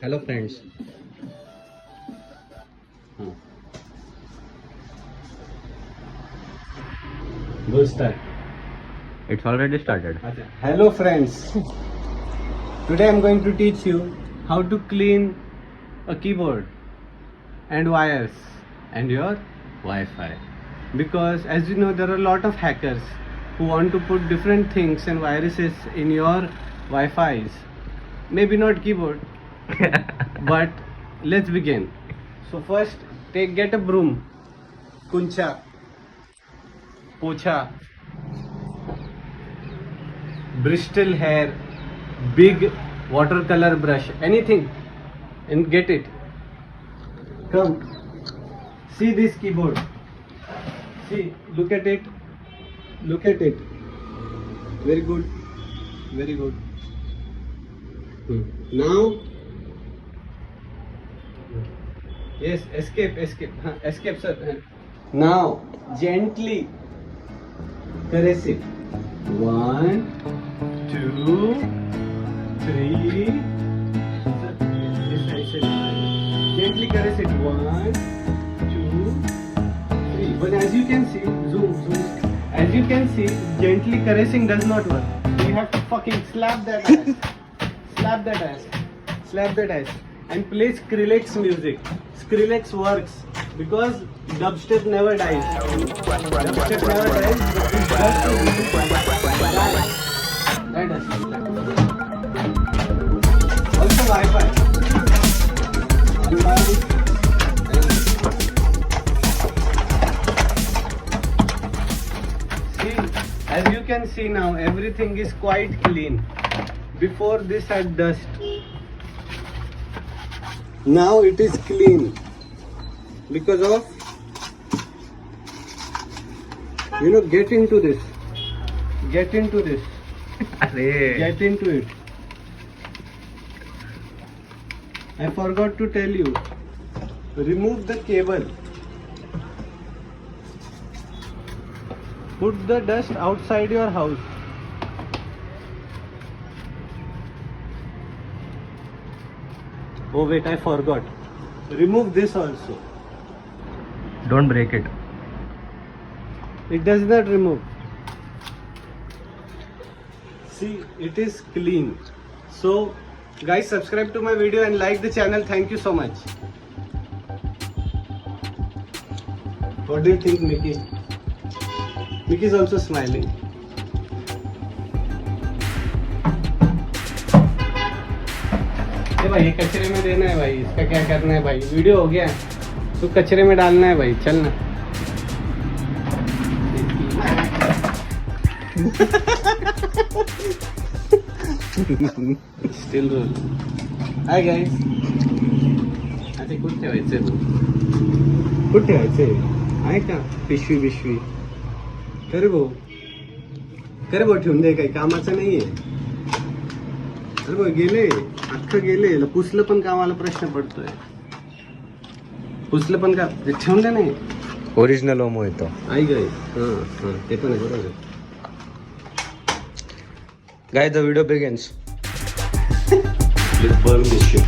Hello friends. Go start. It's already started. Hello friends. Today I'm going to teach you how to clean a keyboard and wires and your Wi-Fi. Because as you know, there are a lot of hackers who want to put different things and viruses in your Wi-Fi's. Maybe not keyboard, but let's begin. So first, get a broom, kuncha, pocha, Bristol hair, big watercolor brush, anything, and get it. Come, see this keyboard. See, look at it. Look at it. Very good. Very good. Now, yes, escape, escape, sir. Now, gently caress it. 1, 2, 3. Gently caress it. 1, 2, 3. But as you can see, zoom. As you can see, gently caressing does not work. You have to fucking slap that ass. Slap that ass. And play Skrillex music. Skrillex works because dubstep never dies. Dubstep never dies, but this that does. Also Wi-Fi. See, as you can see now, everything is quite clean. Before this had dust. Now it is clean because of, get into this. Get into it. I forgot to tell you, remove the cable. Put the dust outside your house. Oh wait, I forgot. Remove this also. Don't break it. It does not remove. See, it is clean. So guys, subscribe to my video and like the channel. Thank you so much. What do you think, Mickey? Mickey is also smiling. भाई ये कचरे में देना है भाई, इसका क्या करना है भाई? वीडियो हो गया तो कचरे में डालना है भाई, चलना. Still roll. Hi guys. आता कुठे ठेवायचंय? कुठे ठेवायचंय? आहे का पिशवी? करे भाऊ ठेवून दे, काही कामाचं नाहीये. अरे भाऊ गेले, अख्खं गेले. पुसलं पण कामाला प्रश्न पडतोय. पुसलं पण का ठेवून दे. नाही ओरिजिनल ओमो येतो. आई गाय. हां ते पण आहे, बरोबर. Guys, the video begins. With permission.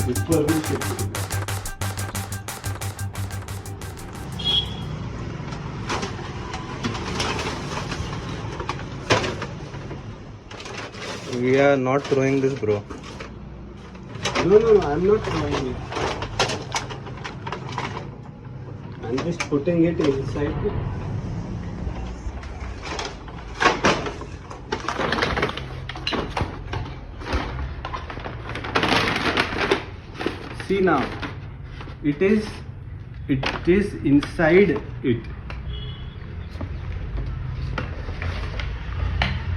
With permission. We are not throwing this, bro. No, I'm not throwing it. I'm just putting it inside. See now, it is inside it.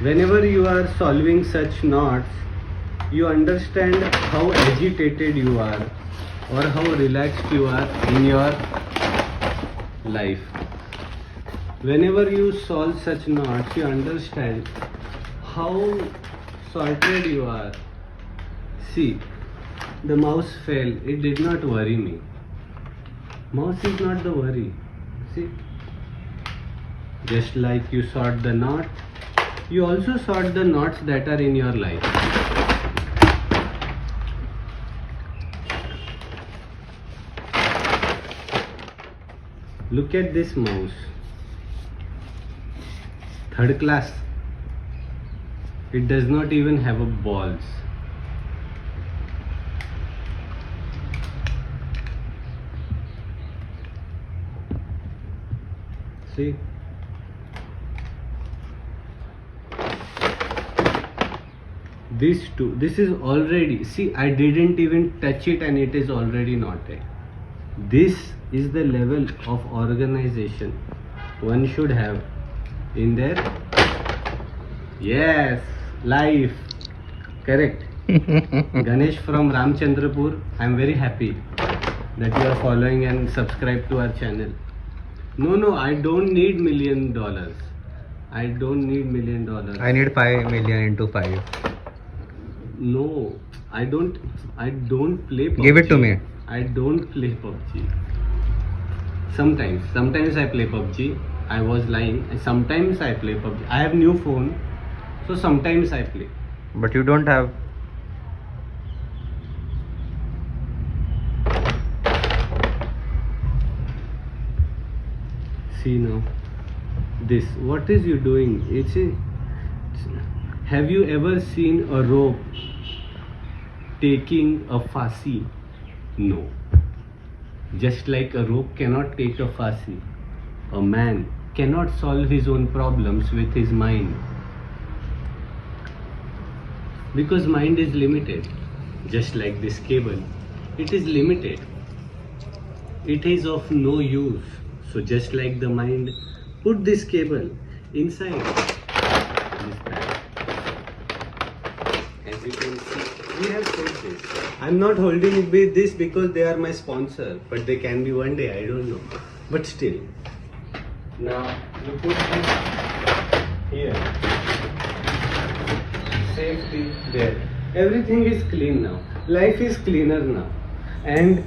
Whenever you are solving such knots, you understand how agitated you are or how relaxed you are in your life. Whenever you solve such knots, you understand how sorted you are. See, the mouse fell. It did not worry me. Mouse is not the worry. See, just like you sort the knot, you also sort the knots that are in your life. Look at this mouse. Third class. It does not even have a balls. See? This is already, see, I didn't even touch it and it is already knotted. This is the level of organization one should have in their, yes, life. Correct. Ganesh from Ramchandrapur, I am very happy that you are following and subscribe to our channel. No, I don't need $1 million. I don't need $1 million. I need 5 million into 5. No, I don't play PUBG. Give it to me. I don't play PUBG. Sometimes I play PUBG. I was lying. Sometimes I play PUBG. I have new phone, so sometimes I play. But you don't have. See now, this. What is you doing? Have you ever seen a rope taking a fassi? No. Just like a rope cannot take a fassi, a man cannot solve his own problems with his mind. Because mind is limited. Just like this cable, it is limited. It is of no use. So just like the mind, put this cable inside this bag. As you can see, we have said this. I'm not holding it with this because they are my sponsor, but they can be one day, I don't know. But still. Now you put this here. Safety there. Everything is clean now. Life is cleaner now. And